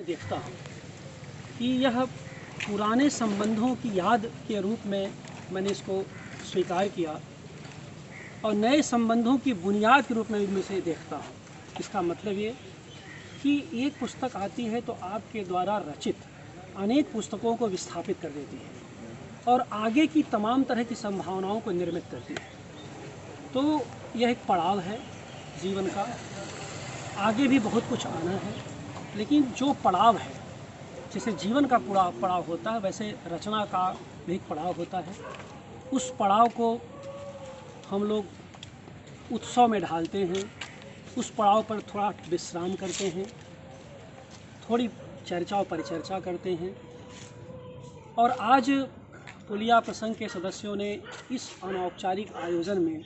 देखता हूँ कि यह पुराने संबंधों की याद के रूप में मैंने इसको स्वीकार किया और नए संबंधों की बुनियाद के रूप में भी मैं इसे देखता हूँ। इसका मतलब ये कि एक पुस्तक आती है तो आपके द्वारा रचित अनेक पुस्तकों को विस्थापित कर देती है और आगे की तमाम तरह की संभावनाओं को निर्मित करती है। तो यह एक पड़ाव है जीवन का, आगे भी बहुत कुछ आना है, लेकिन जो पड़ाव है, जैसे जीवन का पूरा पड़ाव होता है वैसे रचना का भी एक पड़ाव होता है। उस पड़ाव को हम लोग उत्सव में ढालते हैं, उस पड़ाव पर थोड़ा विश्राम करते हैं, थोड़ी चर्चा और परिचर्चा करते हैं। और आज पुलिया प्रसंग के सदस्यों ने इस अनौपचारिक आयोजन में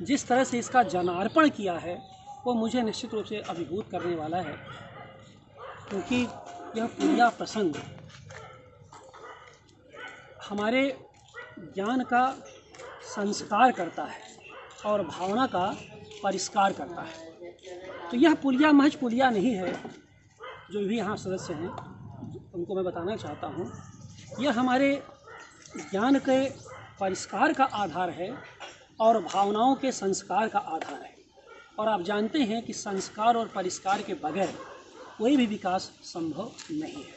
जिस तरह से इसका जनार्पण किया है वो मुझे निश्चित रूप से अभिभूत करने वाला है, क्योंकि यह पुलिया प्रसंग हमारे ज्ञान का संस्कार करता है और भावना का परिष्कार करता है। तो यह पुलिया महज पुलिया नहीं है। जो भी यहाँ सदस्य हैं उनको मैं बताना चाहता हूँ, यह हमारे ज्ञान के परिष्कार का आधार है और भावनाओं के संस्कार का आधार है। और आप जानते हैं कि संस्कार और परिष्कार के बगैर कोई भी विकास संभव नहीं है।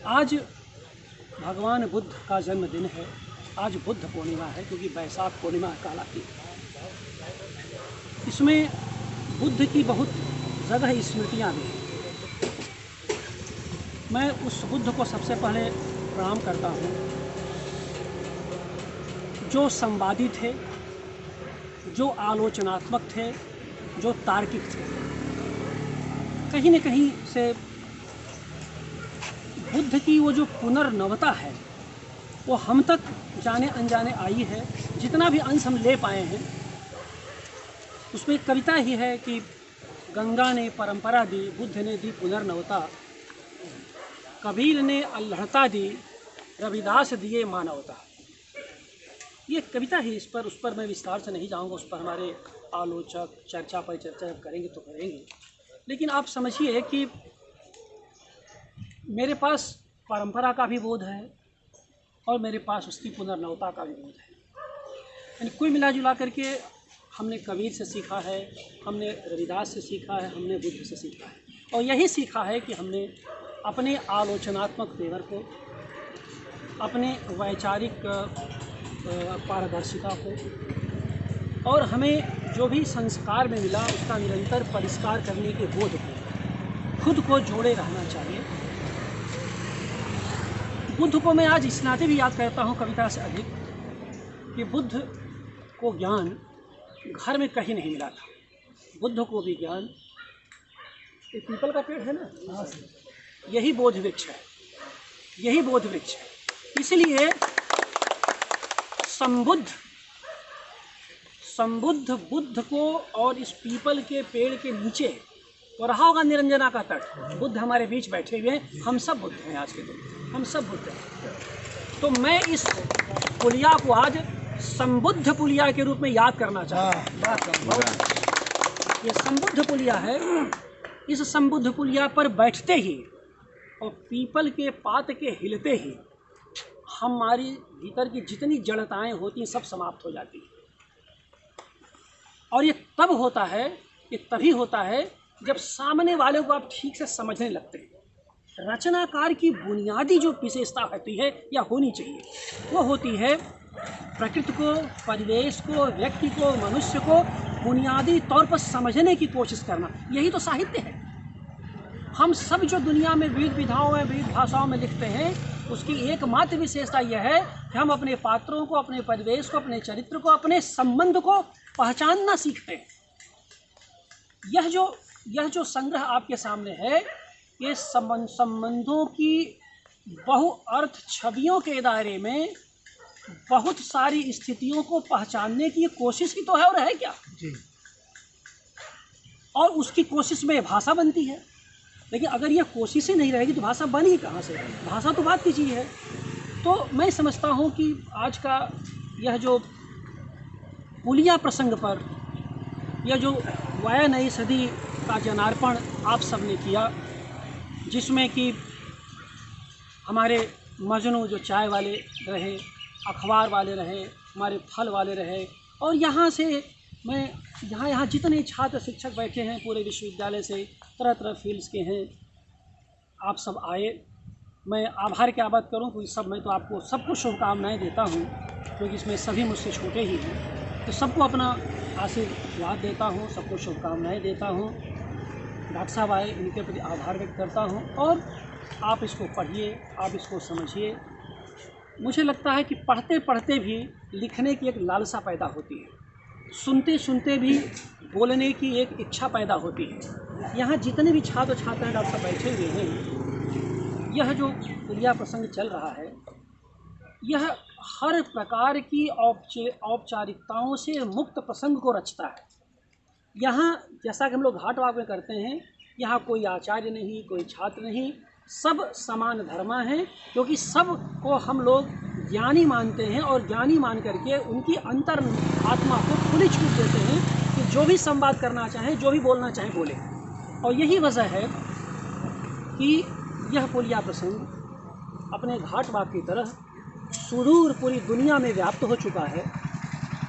आज भगवान बुद्ध का जन्मदिन है, आज बुद्ध पूर्णिमा है, क्योंकि बैसाख पूर्णिमा कहलाती है। इसमें बुद्ध की बहुत जगह स्मृतियाँ भी हैं। मैं उस बुद्ध को सबसे पहले प्रणाम करता हूँ जो संवादी थे, जो आलोचनात्मक थे, जो तार्किक थे। कहीं न कहीं से बुद्ध की वो जो पुनर्नवता है वो हम तक जाने अनजाने आई है। जितना भी अंश हम ले पाए हैं उसमें एक कविता ही है कि गंगा ने परंपरा दी, बुद्ध ने दी पुनर्नवता, कबीर ने अल्हड़ता दी, रविदास दिए मानवता। ये कविता ही, उस पर मैं विस्तार से नहीं जाऊंगा, उस पर हमारे आलोचक चर्चा पर चर्चा करेंगे तो करेंगे। लेकिन आप समझिए कि मेरे पास परंपरा का भी बोध है और मेरे पास उसकी पुनर्नवता का भी बोध है। यानी कुल मिला जुला करके हमने कबीर से सीखा है, हमने रविदास से सीखा है, हमने बुद्ध से सीखा है, और यही सीखा है कि हमने अपने आलोचनात्मक तेवर को, अपने वैचारिक पारदर्शिता को और हमें जो भी संस्कार में मिला उसका निरंतर परिष्कार करने के बोध को खुद को जोड़े रहना चाहिए। बुद्ध को मैं आज इस नाते भी याद करता हूँ कविता से अधिक कि बुद्ध को ज्ञान घर में कहीं नहीं मिला था। बुद्ध को भी ज्ञान, ये पीपल का पेड़ है ना, यही बोध वृक्ष है, यही बोध वृक्ष है। इसलिए संबुद्ध बुद्ध को और इस पीपल के पेड़ के नीचे वो रहा होगा निरंजना का तट, बुद्ध हमारे बीच बैठे हुए हैं। हम सब बुद्ध हैं, आज के दिन हम सब बुद्ध हैं। तो मैं इस पुलिया को आज संबुद्ध पुलिया के रूप में याद करना चाहता हूँ। ये संबुद्ध पुलिया है। इस संबुद्ध पुलिया पर बैठते ही और पीपल के पात के हिलते ही हमारी भीतर की जितनी जड़ताएं होती हैं सब समाप्त हो जाती हैं। और ये तब होता है, ये तभी होता है जब सामने वाले को आप ठीक से समझने लगते हैं। रचनाकार की बुनियादी जो विशेषता होती है या होनी चाहिए वो होती है प्रकृति को, परिवेश को, व्यक्ति को, मनुष्य को बुनियादी तौर पर समझने की कोशिश करना। यही तो साहित्य है। हम सब जो दुनिया में विविध विधाओं में, विविध भाषाओं में लिखते हैं, उसकी एकमात्र विशेषता यह है कि हम अपने पात्रों को, अपने परिवेश को, अपने चरित्र को, अपने संबंध को पहचानना सीखते हैं। यह जो संग्रह आपके सामने है, ये संबंधों की बहुअर्थ छवियों के दायरे में बहुत सारी स्थितियों को पहचानने की कोशिश ही तो है, और है क्या जी। और उसकी कोशिश में भाषा बनती है। लेकिन अगर यह कोशिश ही नहीं रहेगी तो भाषा बनेगी कहाँ से? भाषा तो बात की चीज़ है। तो मैं समझता हूँ कि आज का यह जो पुलिया प्रसंग पर, यह जो वया नई सदी का जनार्पण आप सब ने किया, जिसमें कि हमारे मजनू जो चाय वाले रहे, अखबार वाले रहे, हमारे फल वाले रहे, और यहाँ से मैं यहाँ जितने छात्र शिक्षक बैठे हैं पूरे विश्वविद्यालय से, तरह तरह फील्ड्स के हैं, आप सब आए। मैं आभार क्या बात करूं, क्योंकि सब मैं तो आपको सबको शुभकामनाएं देता हूं, क्योंकि इसमें सभी मुझसे छोटे ही हैं, तो सबको अपना आशीर्वाद देता हूं, सबको शुभकामनाएं देता हूं। डॉक्टर साहब आए, इनके प्रति आभार व्यक्त करता हूं, और आप इसको पढ़िए, आप इसको समझिए। मुझे लगता है कि पढ़ते पढ़ते भी लिखने की एक लालसा पैदा होती है, सुनते सुनते भी बोलने की एक इच्छा पैदा होती है। यहाँ जितने भी छात्र छात्राएँ डॉक्टर साहब बैठे हुए हैं, यह जो पुलिया प्रसंग चल रहा है, यह हर प्रकार की औपचारिकताओं से मुक्त प्रसंग को रचता है। यहाँ जैसा कि हम लोग घाट वाक में करते हैं, यहाँ कोई आचार्य नहीं, कोई छात्र नहीं, सब समान धर्मा हैं, क्योंकि सब को हम लोग ज्ञानी मानते हैं, और ज्ञानी मान करके उनकी अंतर आत्मा को खुली छूट देते हैं कि जो भी संवाद करना चाहें, जो भी बोलना चाहें बोले। और यही वजह है कि यह पुलिया प्रसंग अपने घाट वाक की तरह सुदूर पूरी दुनिया में व्याप्त हो चुका है।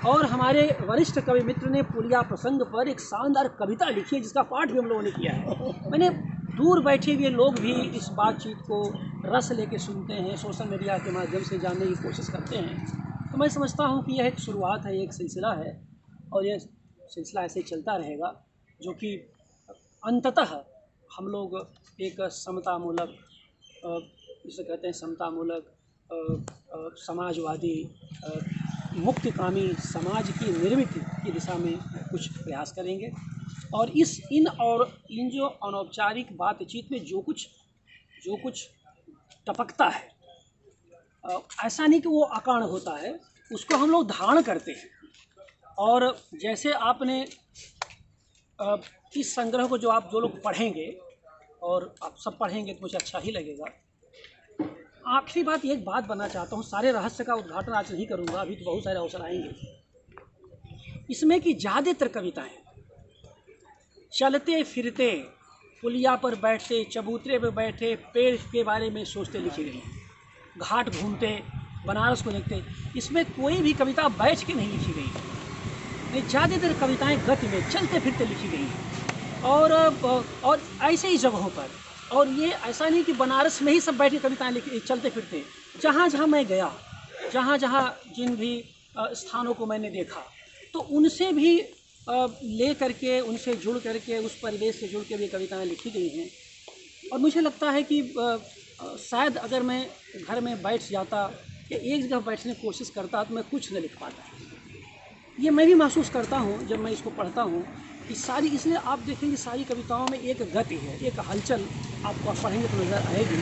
और हमारे वरिष्ठ कवि मित्र ने पुलिया प्रसंग पर एक शानदार कविता लिखी है, जिसका पाठ भी हम लोगों ने किया है। मैंने दूर बैठे हुए लोग भी इस बातचीत को रस लेके सुनते हैं, सोशल मीडिया के माध्यम से जानने की कोशिश करते हैं। तो मैं समझता हूँ कि यह एक शुरुआत है, एक सिलसिला है, और यह सिलसिला ऐसे चलता रहेगा, जो कि अंततः हम लोग एक समतामूलक, जिसे कहते हैं समतामूलक, समाजवादी, मुक्तिकामी समाज की निर्मित की दिशा में कुछ प्रयास करेंगे। और इन जो अनौपचारिक बातचीत में जो कुछ टपकता है, ऐसा नहीं कि वो अकारण होता है, उसको हम लोग धारण करते हैं। और जैसे आपने इस संग्रह को जो लोग पढ़ेंगे, और आप सब पढ़ेंगे तो मुझे अच्छा ही लगेगा। आखिरी बात एक बात बनना चाहता हूँ, सारे रहस्य का उद्घाटन आज नहीं करूँगा, अभी तो बहुत सारे अवसर आएंगे। इसमें कि ज़्यादातर कविताएं चलते फिरते, पुलिया पर बैठते, चबूतरे पर बैठे, पेड़ के बारे में सोचते लिखी गई हैं, घाट घूमते, बनारस को देखते। इसमें कोई भी कविता बैठ के नहीं लिखी गई, ज़्यादातर कविताएं गति में चलते फिरते लिखी गई हैं, और ऐसे ही जगहों पर। और ये ऐसा नहीं कि बनारस में ही सब बैठ के कविताएँ लिखी, चलते फिरते जहाँ जहाँ मैं गया, जहाँ जहाँ जिन भी स्थानों को मैंने देखा, तो उनसे भी ले करके, उनसे जुड़ करके, उस परिवेश से जुड़ के भी कविताएँ लिखी गई हैं। और मुझे लगता है कि शायद अगर मैं घर में बैठ जाता या एक जगह बैठने की कोशिश करता तो मैं कुछ न लिख पाता। ये मैं भी महसूस करता हूँ जब मैं इसको पढ़ता हूँ कि सारी, इसलिए आप देखेंगे सारी कविताओं में एक गति है, एक हलचल आपको पढ़ेंगे तो नज़र आएगी।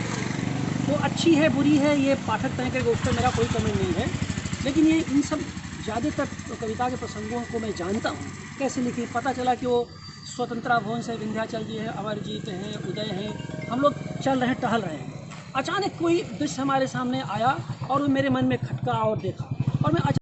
वो अच्छी है बुरी है ये पाठक तय करेगा, उस पर मेरा कोई कमेंट नहीं है, लेकिन ये इन सब ज़्यादातर कविता के प्रसंगों को मैं जानता हूँ कैसे लिखी। पता चला कि वो स्वतंत्रता भवन से विंध्याचल जी हैं, अमरजीत हैं, उदय हैं, हम लोग चल रहे हैं, टहल रहे हैं, अचानक कोई दृश्य हमारे सामने आया और वो मेरे मन में खटका और देखा, और मैं